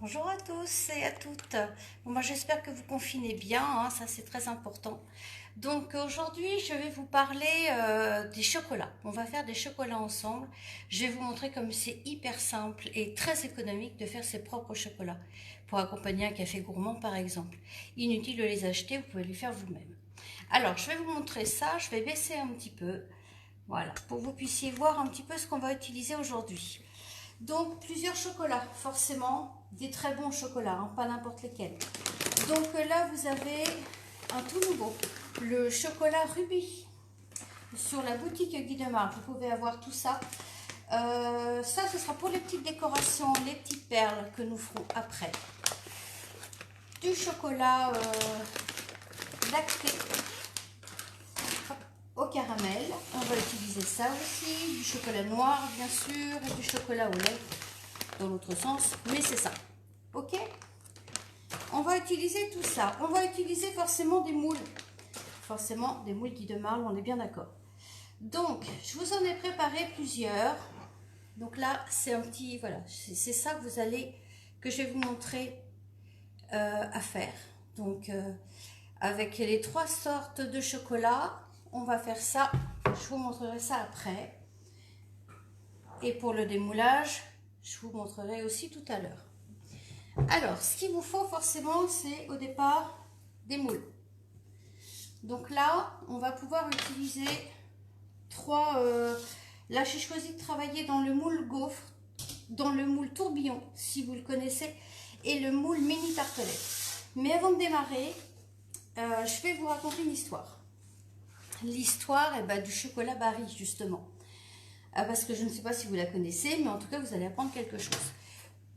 Bonjour à tous et à toutes. Bon, moi j'espère que vous confinez bien, hein, ça c'est très important. Donc aujourd'hui je vais vous parler des chocolats. On va faire des chocolats ensemble. Je vais vous montrer comme c'est hyper simple et très économique de faire ses propres chocolats. Pour accompagner un café gourmand par exemple. Inutile de les acheter, vous pouvez les faire vous-même. Alors je vais vous montrer ça, je vais baisser un petit peu. Voilà, pour que vous puissiez voir un petit peu ce qu'on va utiliser aujourd'hui. Donc plusieurs chocolats, forcément des très bons chocolats, hein, pas n'importe lesquels. Donc là vous avez un tout nouveau, le chocolat Ruby. Sur la boutique Guy de Marque, vous pouvez avoir tout ça. Ça, ce sera pour les petites décorations, les petites perles que nous ferons après. Du chocolat lacté au caramel. On va utiliser ça aussi. Du chocolat noir, bien sûr, et du chocolat au lait dans l'autre sens. Mais c'est ça. Ok? On va utiliser tout ça. On va utiliser forcément des moules. Forcément des moules Guy de Marle, on est bien d'accord. Donc, je vous en ai préparé plusieurs. Donc là, c'est un petit, voilà, c'est ça que je vais vous montrer à faire. Donc, avec les trois sortes de chocolat, on va faire ça. Je vous montrerai ça après. Et pour le démoulage, je vous montrerai aussi tout à l'heure. Alors, ce qu'il vous faut forcément, c'est au départ des moules. Donc là, on va pouvoir utiliser trois. Là, j'ai choisi de travailler dans le moule gaufre, dans le moule tourbillon, si vous le connaissez, et le moule mini tartelette. Mais avant de démarrer, je vais vous raconter une histoire. L'histoire du chocolat Barry, justement. Parce que je ne sais pas si vous la connaissez, mais en tout cas, vous allez apprendre quelque chose.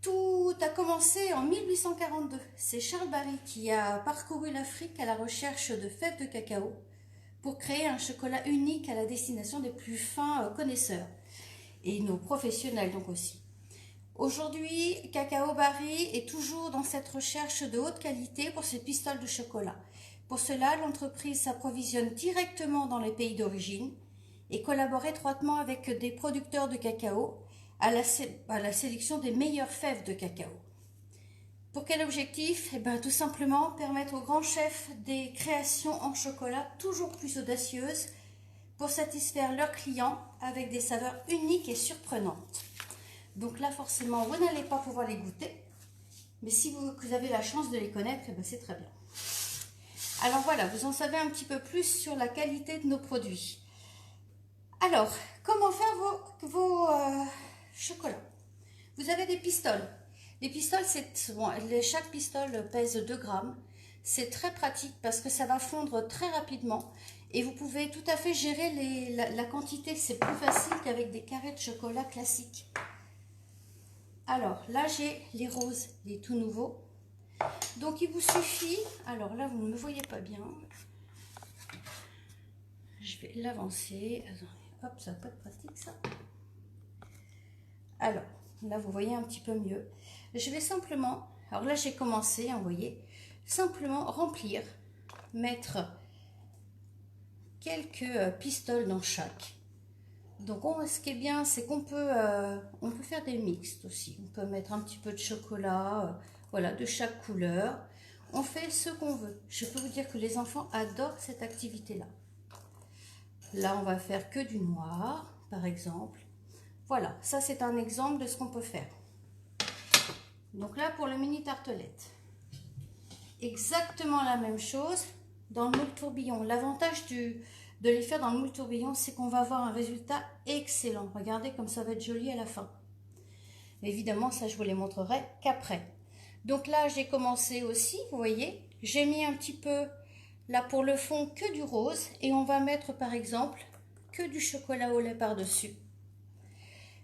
Tout a commencé en 1842. C'est Charles Barry qui a parcouru l'Afrique à la recherche de fèves de cacao pour créer un chocolat unique à la destination des plus fins connaisseurs et nos professionnels donc aussi. Aujourd'hui, Cacao Barry est toujours dans cette recherche de haute qualité pour ses pistoles de chocolat. Pour cela, l'entreprise s'approvisionne directement dans les pays d'origine et collabore étroitement avec des producteurs de cacao à la sélection des meilleures fèves de cacao. Pour quel objectif? Tout simplement permettre aux grands chefs des créations en chocolat toujours plus audacieuses pour satisfaire leurs clients avec des saveurs uniques et surprenantes. Donc là, forcément, vous n'allez pas pouvoir les goûter, mais si vous avez la chance de les connaître, c'est très bien. Alors voilà, vous en savez un petit peu plus sur la qualité de nos produits. Alors, comment faire vos chocolats? Vous avez des pistoles. Les pistoles, chaque pistole pèse 2 grammes. C'est très pratique parce que ça va fondre très rapidement. Et vous pouvez tout à fait gérer la quantité. C'est plus facile qu'avec des carrés de chocolat classiques. Alors, là, j'ai les roses, les tout nouveaux. Donc, il vous suffit... Alors là, vous ne me voyez pas bien. Je vais l'avancer. Hop, ça va pas être pratique, ça. Alors, là, vous voyez un petit peu mieux. Je vais simplement... Alors là, j'ai commencé, vous voyez, simplement remplir, mettre quelques pistoles dans chaque. Donc, ce qui est bien, c'est qu'on peut, on peut faire des mixtes aussi. On peut mettre un petit peu de chocolat, voilà, de chaque couleur. On fait ce qu'on veut. Je peux vous dire que les enfants adorent cette activité-là. Là, on va faire que du noir, par exemple. Voilà, ça c'est un exemple de ce qu'on peut faire. Donc là, pour le mini tartelette, exactement la même chose dans le moule tourbillon. L'avantage de les faire dans le moule tourbillon, c'est qu'on va avoir un résultat excellent. Regardez comme ça va être joli à la fin. Mais évidemment, ça je vous les montrerai qu'après. Donc là, j'ai commencé aussi, vous voyez, j'ai mis un petit peu, là pour le fond, que du rose. Et on va mettre par exemple que du chocolat au lait par-dessus.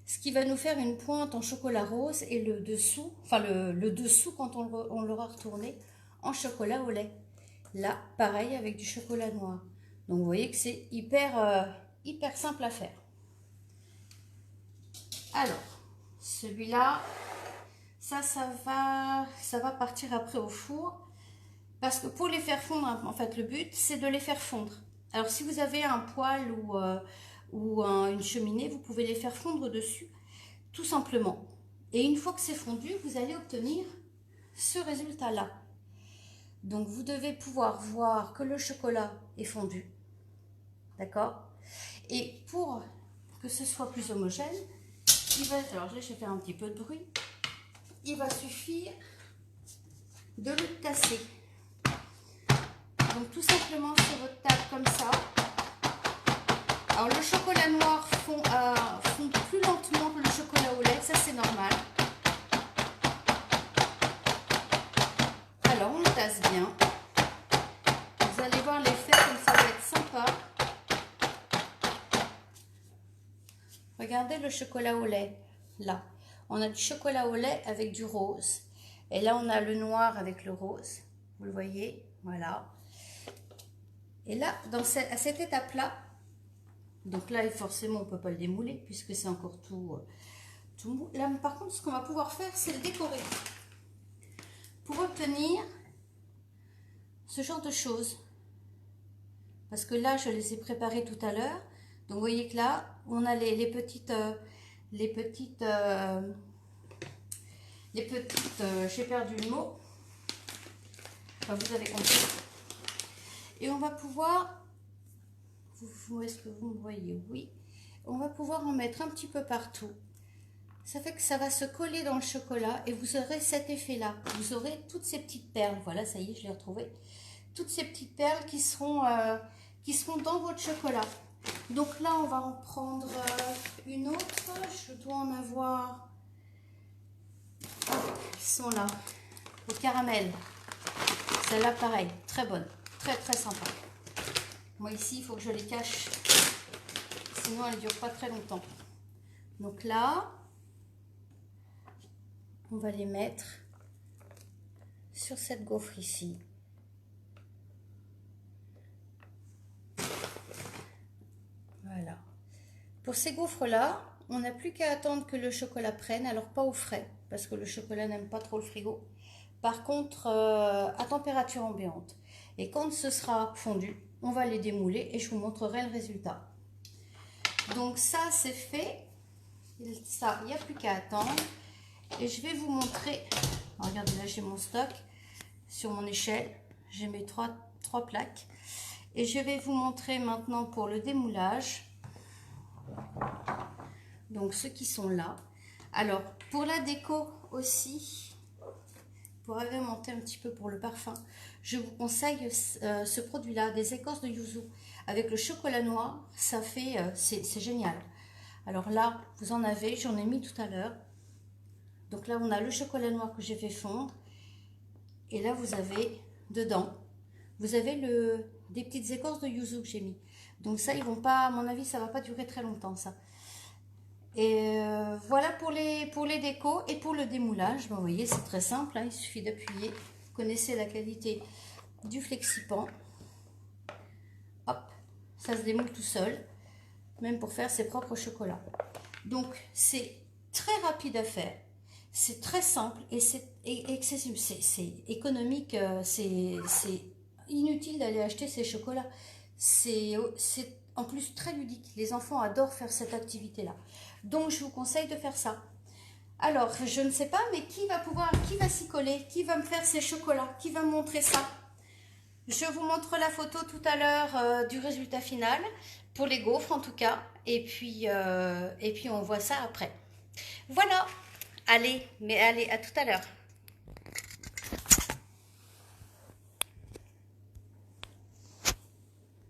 Ce qui va nous faire une pointe en chocolat rose et le dessous, enfin le dessous quand on l'aura retourné en chocolat au lait. Là, pareil avec du chocolat noir. Donc vous voyez que c'est hyper simple à faire. Alors, celui-là, ça va partir après au four. Parce que pour les faire fondre, en fait, le but, c'est de les faire fondre. Alors, si vous avez un poêle ou une cheminée, vous pouvez les faire fondre dessus, tout simplement. Et une fois que c'est fondu, vous allez obtenir ce résultat-là. Donc, vous devez pouvoir voir que le chocolat est fondu. D'accord? Et pour que ce soit plus homogène, alors là, je vais faire un petit peu de bruit. Il va suffire de le tasser. Donc, tout simplement sur votre table comme ça. Alors, le chocolat noir fond plus lentement que le chocolat au lait. Ça, c'est normal. Alors, on le tasse bien. Vous allez voir l'effet, comme ça va être sympa. Regardez le chocolat au lait. Là, on a du chocolat au lait avec du rose. Et là, on a le noir avec le rose. Vous le voyez? Voilà. Et là, à cette étape-là, donc là, forcément, on ne peut pas le démouler puisque c'est encore tout mou. Là, par contre, ce qu'on va pouvoir faire, c'est le décorer. Pour obtenir ce genre de choses. Parce que là, je les ai préparés tout à l'heure. Donc, vous voyez que là, on a les petites, j'ai perdu le mot. Enfin, vous avez compris. Et on va pouvoir, est-ce que vous me voyez? Oui. On va pouvoir en mettre un petit peu partout. Ça fait que ça va se coller dans le chocolat et vous aurez cet effet-là. Vous aurez toutes ces petites perles. Voilà, ça y est, je l'ai retrouvé. Toutes ces petites perles qui seront dans votre chocolat. Donc là, on va en prendre une autre. Je dois en avoir. Oh, ils sont là. Le caramel. Celle-là, pareil. Très bonne. Très, très sympa. Moi, ici, il faut que je les cache. Sinon, elles ne durent pas très longtemps. Donc là, on va les mettre sur cette gaufre ici. Voilà. Pour ces gaufres-là, on n'a plus qu'à attendre que le chocolat prenne. Alors, pas au frais, parce que le chocolat n'aime pas trop le frigo. Par contre, à température ambiante. Et quand ce sera fondu, on va les démouler et je vous montrerai le résultat. Donc ça, c'est fait. Ça, il n'y a plus qu'à attendre. Et je vais vous montrer. Regardez, là, j'ai mon stock sur mon échelle. J'ai mes trois plaques. Et je vais vous montrer maintenant pour le démoulage. Donc, ceux qui sont là. Alors, pour la déco aussi, pour agrémenter un petit peu pour le parfum, je vous conseille ce produit-là, des écorces de yuzu. Avec le chocolat noir, ça fait, c'est génial. Alors là, vous en avez, j'en ai mis tout à l'heure. Donc là, on a le chocolat noir que j'ai fait fondre. Et là, vous avez dedans, vous avez des petites écorces de yuzu que j'ai mis. Donc ça, ils vont pas, à mon avis, ça va pas durer très longtemps, ça. Et voilà pour les décos et pour le démoulage. Ben, vous voyez, c'est très simple, hein, il suffit d'appuyer. Vous connaissez la qualité du Flexipan. Hop, ça se démoule tout seul, même pour faire ses propres chocolats. Donc, c'est très rapide à faire. C'est très simple et c'est accessible, c'est économique, c'est inutile d'aller acheter ces chocolats. C'est en plus très ludique. Les enfants adorent faire cette activité-là. Donc, je vous conseille de faire ça. Alors, je ne sais pas, mais qui va s'y coller? Qui va me faire ces chocolats? Qui va me montrer ça? Je vous montre la photo tout à l'heure du résultat final, pour les gaufres en tout cas. Et puis on voit ça après. Voilà. Allez, à tout à l'heure.